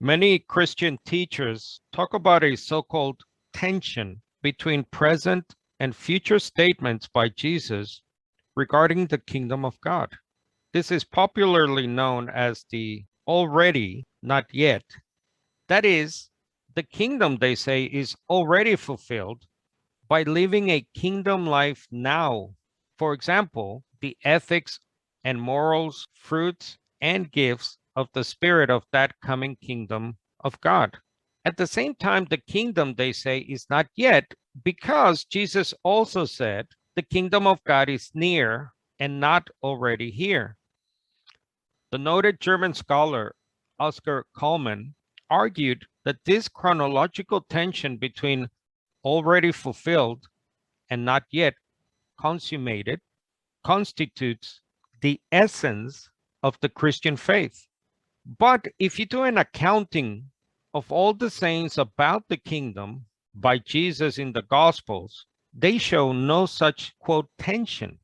Many Christian teachers talk about a so-called tension between present and future statements by Jesus regarding the kingdom of God. This is popularly known as the already, not yet. That is, the kingdom, they say, is already fulfilled by living a kingdom life now. For example, the ethics and morals, fruits, and gifts of the spirit of that coming kingdom of God. At the same time, the kingdom, they say, is not yet, because Jesus also said the kingdom of God is near and not already here. The noted German scholar Oscar Kuhlmann argued that this chronological tension between already fulfilled and not yet consummated constitutes the essence of the Christian faith. But if you do an accounting of all the sayings about the kingdom by Jesus in the Gospels, they show no such, quote, tension.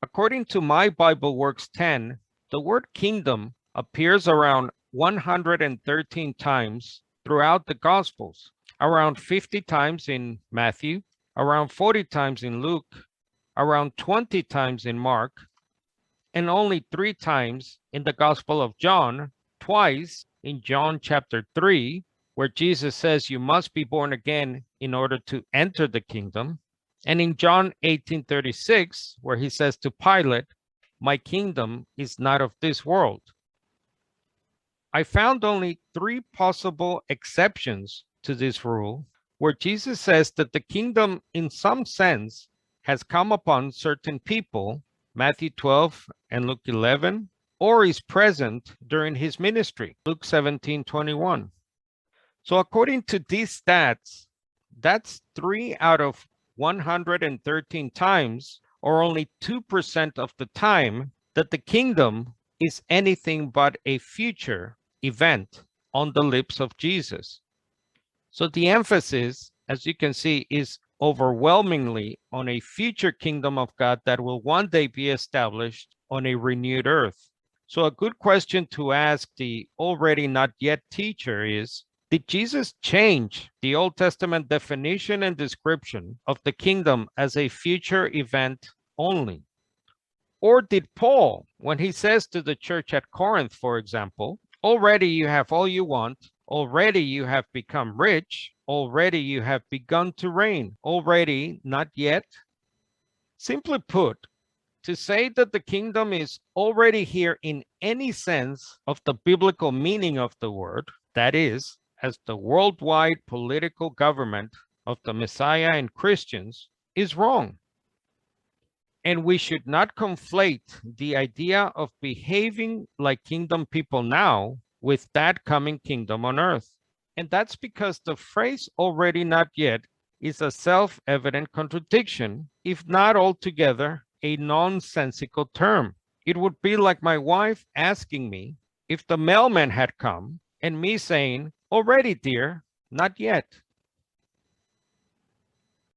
According to My Bible Works 10, the word kingdom appears around 113 times throughout the Gospels, around 50 times in Matthew, around 40 times in Luke, around 20 times in Mark, and only 3 times in the Gospel of John, twice in John chapter 3, where Jesus says you must be born again in order to enter the kingdom, and in John 18:36, where he says to Pilate, my kingdom is not of this world. I found only 3 possible exceptions to this rule, where Jesus says that the kingdom in some sense has come upon certain people, Matthew 12 and Luke 11, or is present during his ministry, Luke 17:21. So according to these stats, that's 3 out of 113 times, or only 2% of the time, that the kingdom is anything but a future event on the lips of Jesus. So the emphasis, as you can see, is overwhelmingly on a future kingdom of God that will one day be established on a renewed earth. So a good question to ask the already not yet teacher is, did Jesus change the Old Testament definition and description of the kingdom as a future event only? Or did Paul, when he says to the church at Corinth, for example, already you have all you want, already you have become rich, already you have begun to reign, already not yet? Simply put, to say that the kingdom is already here in any sense of the biblical meaning of the word, that is, as the worldwide political government of the Messiah and Christians, is wrong. And we should not conflate the idea of behaving like kingdom people now with that coming kingdom on earth. And that's because the phrase already not yet is a self-evident contradiction, if not altogether a nonsensical term. It would be like my wife asking me if the mailman had come and me saying, already, dear, not yet.